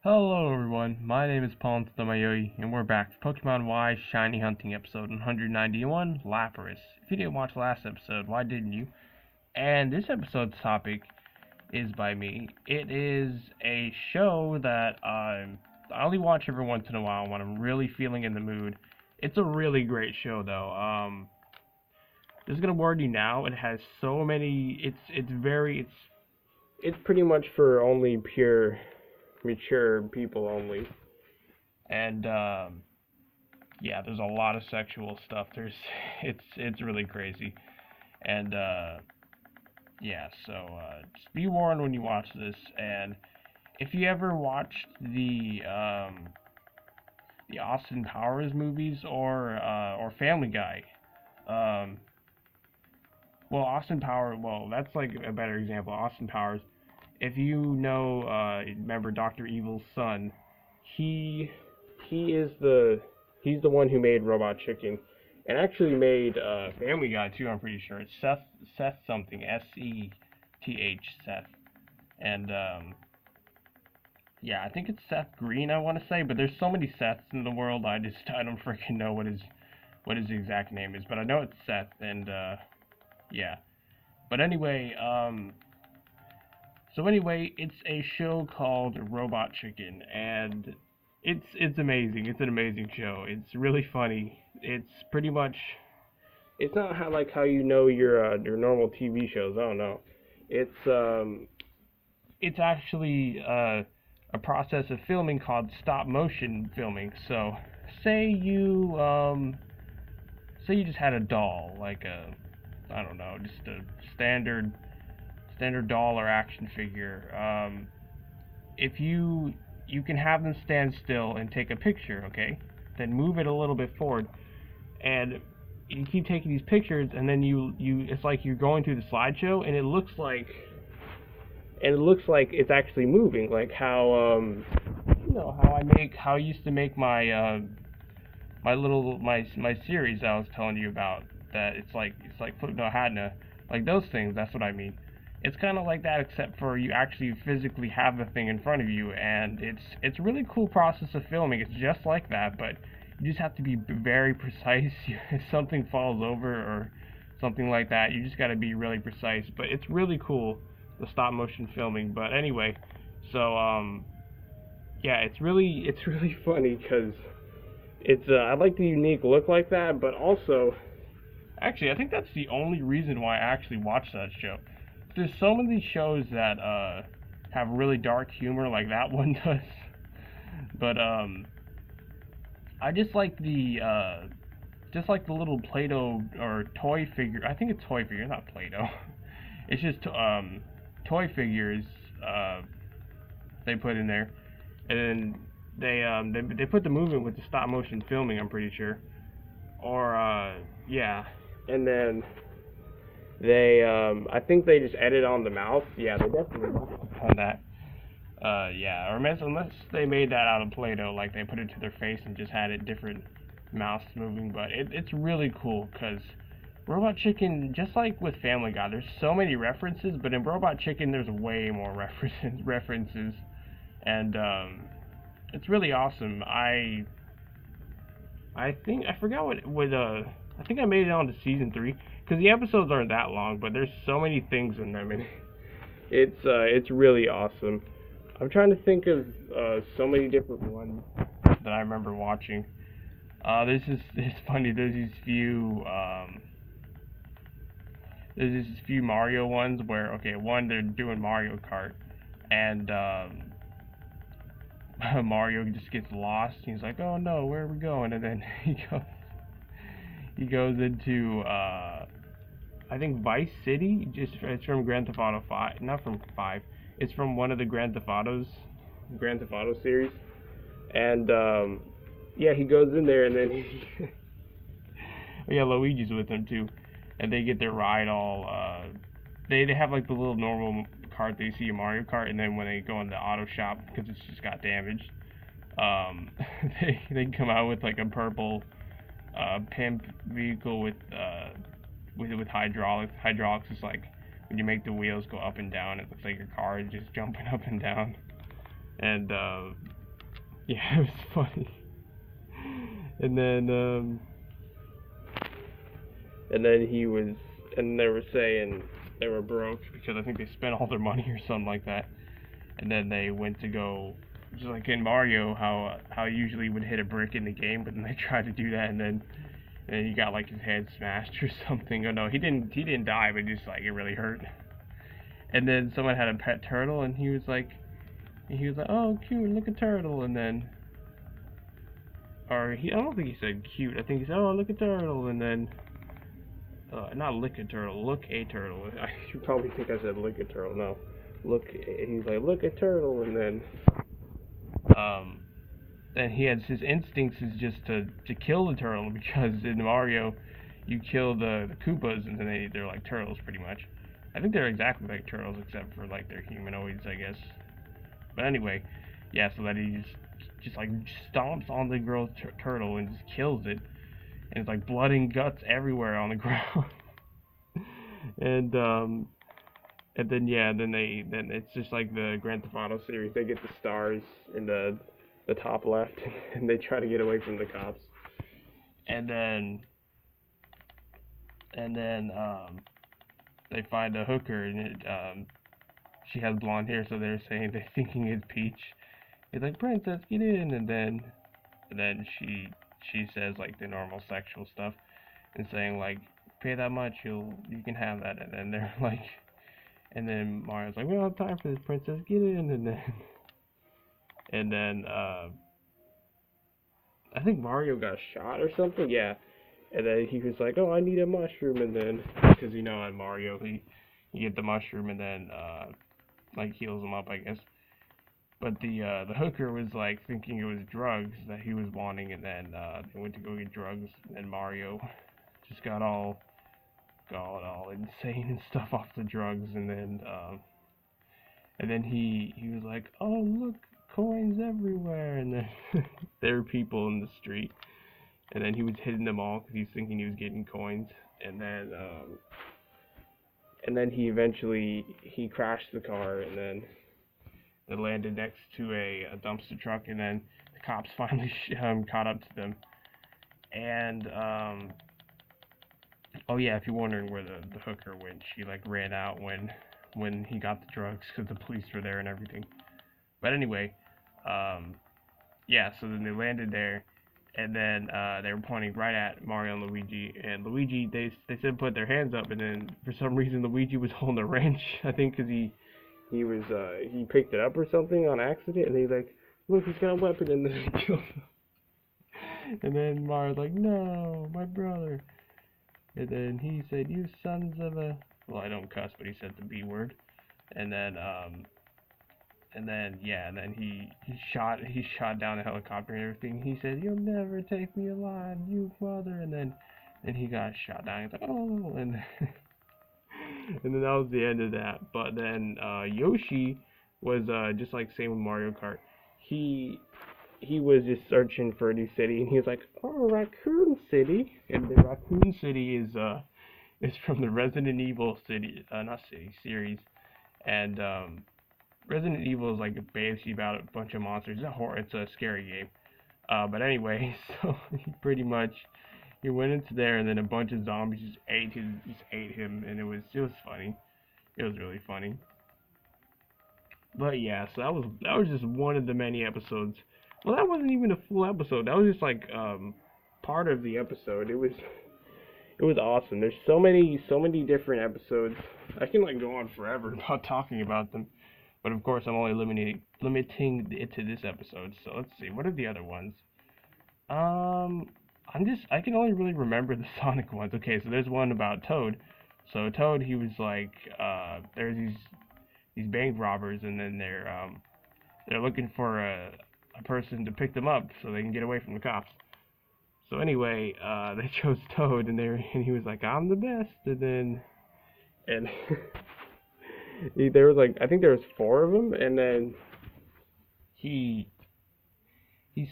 Hello everyone, my name is Paul Mayoi, and we're back for Pokemon Y Shiny Hunting episode 191, Lapras. If you didn't watch last episode, why didn't you? And this episode's topic is by me. It is a show that I only watch every once in a while when I'm really feeling in the mood. It's a really great show though. This is gonna warn you now. It has so many. It's pretty much for only pure mature people only. And yeah, there's a lot of sexual stuff. It's really crazy. And yeah, so just be warned when you watch this. And if you ever watched the Austin Powers movies or Family Guy, um, well, Austin Powers, well, that's like a better example. Austin Powers. If you know, remember Doctor Evil's son, he he is the he's the one who made Robot Chicken, and actually made Family Guy too. I'm pretty sure it's Seth something, Seth Seth, and yeah, I think it's Seth Green. I want to say, but there's so many Seths in the world. I don't freaking know what his exact name is, but I know it's Seth, and yeah. But anyway, so anyway, it's a show called Robot Chicken, and it's amazing. It's an amazing show. It's really funny. It's pretty much it's not how you know your normal TV shows. I don't know. It's actually a process of filming called stop motion filming. So say you um say you just had a doll like a I don't know just a standard doll or action figure. If you can have them stand still and take a picture, okay? Then move it a little bit forward, and you keep taking these pictures, and then you it's like you're going through the slideshow, and it looks like it's actually moving, like how how I used to make my series I was telling you about. That it's like Footnote Hadna, like those things. That's what I mean. It's kind of like that, except for you actually physically have the thing in front of you, and it's a really cool process of filming. It's just like that, but you just have to be very precise. If something falls over or something like that, you just got to be really precise. But it's really cool, the stop motion filming. But anyway, so yeah, it's really funny because I like the unique look like that, but also actually I think that's the only reason why I actually watched that show. There's so many shows that have really dark humor like that one does, but I just like the little Play-Doh or toy figure. I think it's toy figure, not Play-Doh. It's just toy figures they put in there, and then they put the movement with the stop motion filming. I'm pretty sure, or yeah, and then I think they just edit on the mouth. Yeah, they definitely on that. Yeah, or unless they made that out of Play-Doh, like they put it to their face and just had it different mouths moving. But it's really cool because Robot Chicken, just like with Family Guy, there's so many references, but in Robot Chicken, there's way more references, and it's really awesome. I think I forgot what I think I made it on to season 3 because the episodes aren't that long, but there's so many things in them, and it's really awesome. I'm trying to think of so many different ones that I remember watching. It's funny. There's these few Mario ones where okay, one they're doing Mario Kart, and Mario just gets lost. He's like, oh no, where are we going? And then he goes into I think Vice City. Just it's from Grand Theft Auto 5, not from 5. It's from one of the Grand Theft Auto series, and yeah, he goes in there, and then yeah, Luigi's with him too, and they get their ride all. They have like the little normal cart that you see in Mario Kart, and then when they go in the auto shop because it's just got damaged, um, they come out with like a purple pimp vehicle with hydraulics. Hydraulics is like when you make the wheels go up and down, it looks like your car is just jumping up and down. And yeah, it was funny. And then he was, and they were saying they were broke because I think they spent all their money or something like that. And then they went to go, just like in Mario, how he usually would hit a brick in the game, but then they tried to do that, and then he got like his head smashed or something. Oh no, he didn't die, but just like it really hurt. And then someone had a pet turtle, and he was like, oh cute, look at turtle, and then, I don't think he said cute. I think he said, oh look at turtle, and then, not lick a turtle, look a turtle. I should probably think I said lick a turtle. No, look. He's like, look a turtle, and then, then he has his instincts is just to kill the turtle, because in Mario, you kill the Koopas and then they're like turtles pretty much. I think they're exactly like turtles except for like they're humanoids, I guess. But anyway, yeah. So that he just like stomps on the girl's turtle and just kills it, and it's like blood and guts everywhere on the ground. and then yeah, then it's just like the Grand Theft Auto series. They get the stars in the top left, and they try to get away from the cops. And then they find a hooker, and she has blonde hair, so they're thinking it's Peach. He's like, princess, get in, and then she says like the normal sexual stuff, and saying like, pay that much, you can have that, and then they're like, and then Mario's like, we don't have time for this, princess, get in, and then I think Mario got shot or something, yeah. And then he was like, oh, I need a mushroom, and then, because you know, at Mario, you get the mushroom, and then, like, heals him up, I guess. But the hooker was, like, thinking it was drugs that he was wanting, and then, they went to go get drugs, and Mario just got all insane and stuff off the drugs, and then he was like, oh, look, coins everywhere, and then there were people in the street, and then he was hitting them all because he was thinking he was getting coins, and then he eventually crashed the car, and then it landed next to a dumpster truck, and then the cops finally caught up to them, and oh yeah, if you're wondering where the hooker went, she like ran out when he got the drugs because the police were there and everything. But anyway, yeah, so then they landed there, and then they were pointing right at Mario and Luigi, and Luigi, they said put their hands up, and then for some reason Luigi was holding a wrench, I think because he picked it up or something on accident, and he's like, look, he's got a weapon, and then he killed him. And then Mario's like, no, my brother. And then he said, you sons of a, well, I don't cuss, but he said the B word. And then yeah, and then he shot down a helicopter and everything. He said, you'll never take me alive, you mother. And then he got shot down. He's like, oh, and and then that was the end of that. But then Yoshi was just like same with Mario Kart. He was just searching for a new city, and he was like, oh, Raccoon City. And the Raccoon City is from the Resident Evil series. And Resident Evil is like basically about a bunch of monsters. It's a scary game. But anyway, so pretty much he went into there, and then a bunch of zombies just ate him, and it was funny. It was really funny. But yeah, so that was just one of the many episodes. Well, that wasn't even a full episode. That was just like part of the episode. It was awesome. There's so many different episodes. I can like go on forever about talking about them. But of course, I'm only limiting it to this episode. So let's see. What are the other ones? I can only really remember the Sonic ones. Okay, so there's one about Toad. So Toad, he was like, there's these bank robbers, and then they're looking for a person to pick them up so they can get away from the cops. So anyway, they chose Toad, and he was like, I'm the best, and there was like, I think there was 4 of them, and then he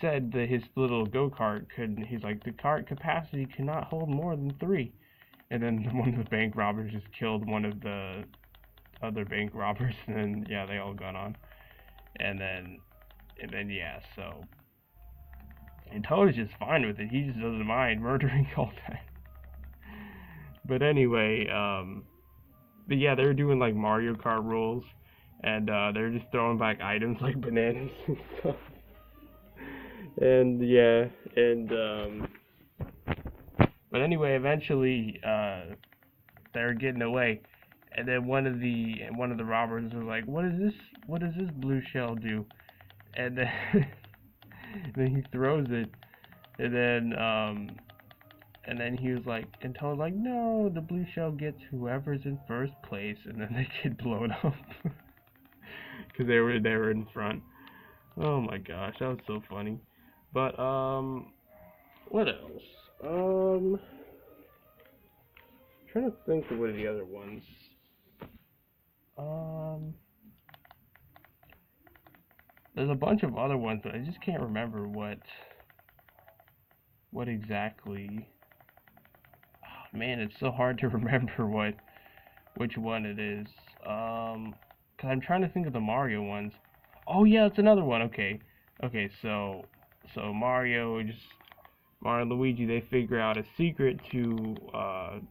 said that his little go-kart he's like, the cart capacity cannot hold more than 3. And then one of the bank robbers just killed one of the other bank robbers, and then, yeah, they all got on. And then yeah, so and Toad is just fine with it. He just doesn't mind murdering all that. But anyway, but yeah, they're doing like Mario Kart rules, and they're just throwing back items like bananas and stuff. And yeah, and but anyway, eventually they're getting away, and then one of the robbers was like, "What is this? What does this blue shell do?" And then then he throws it, and then he was like, and Toad's like, "No, the blue shell gets whoever's in first place," and then they get blown up because they were in front. Oh my gosh, that was so funny. But what else? Trying to think of what are the other ones. Um, there's a bunch of other ones, but I just can't remember what exactly. Oh, man, it's so hard to remember which one it is. Cause I'm trying to think of the Mario ones. Oh yeah, it's another one. Okay, so Mario and Luigi, they figure out a secret to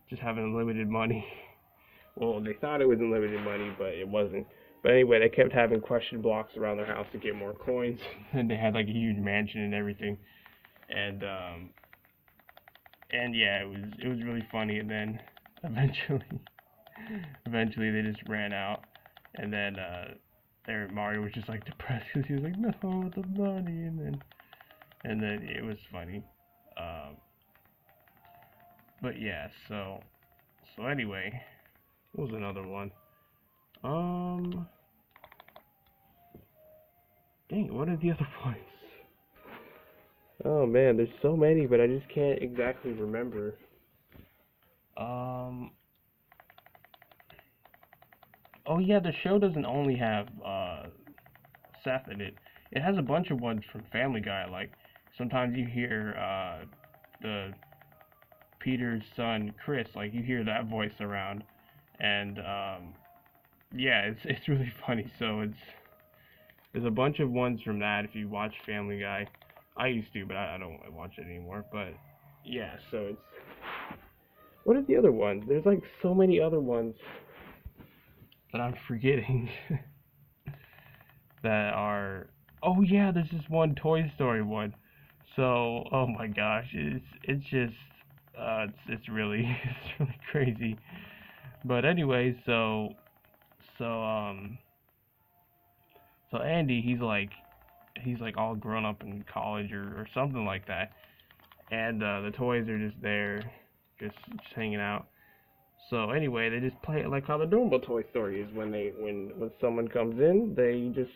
just having unlimited money. Well, they thought it was unlimited money, but it wasn't. But anyway, they kept having question blocks around their house to get more coins, and they had like a huge mansion and everything. And yeah, it was really funny. And then eventually, eventually they just ran out, and then there Mario was just like depressed because he was like, no, the money, and then it was funny. Um, but yeah, so anyway, what was another one? Um, Dang, what are the other ones? Oh man, there's so many, but I just can't exactly remember. Um, oh yeah, the show doesn't only have Seth in it. It has a bunch of ones from Family Guy. Like sometimes you hear the Peter's son Chris, like you hear that voice around, and yeah, it's really funny. So there's a bunch of ones from that if you watch Family Guy. I used to, but I don't watch it anymore. But yeah, so it's what are the other ones? There's like so many other ones that I'm forgetting that are. Oh yeah, there's this one Toy Story one. So oh my gosh, it's just it's really it's really crazy. But anyway, so so Andy he's like all grown up in college or something like that, and the toys are just there, just hanging out. So anyway, they just play it like how the normal Toy Story is when someone comes in, they just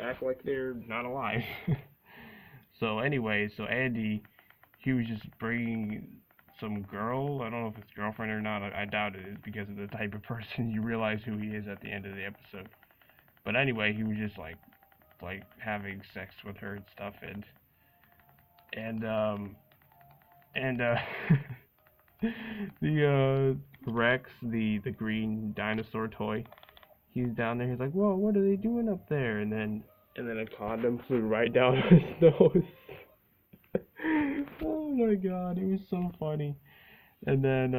act like they're not alive. So anyway, so Andy, he was just bringing some girl. I don't know if it's girlfriend or not. I doubt it is because of the type of person you realize who he is at the end of the episode. But anyway, he was just like having sex with her and stuff, and and the Rex, the green dinosaur toy, he's down there. He's like, "Whoa, what are they doing up there?" And then a condom flew right down his nose. Oh my god, it was so funny. And then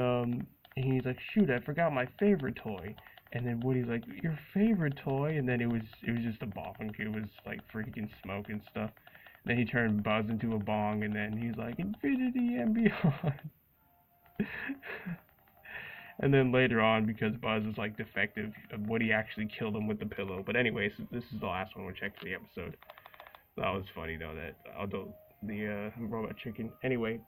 he's like, "Shoot, I forgot my favorite toy." And then Woody's like, "Your favorite toy?" And then it was just a bong. It was like freaking smoke and stuff. Then he turned Buzz into a bong, and then he's like, "Infinity and beyond." And then later on, because Buzz is like defective, Woody actually killed him with the pillow. But anyways, this is the last one we'll check for the episode. That was funny though. That although the robot chicken. Anyway,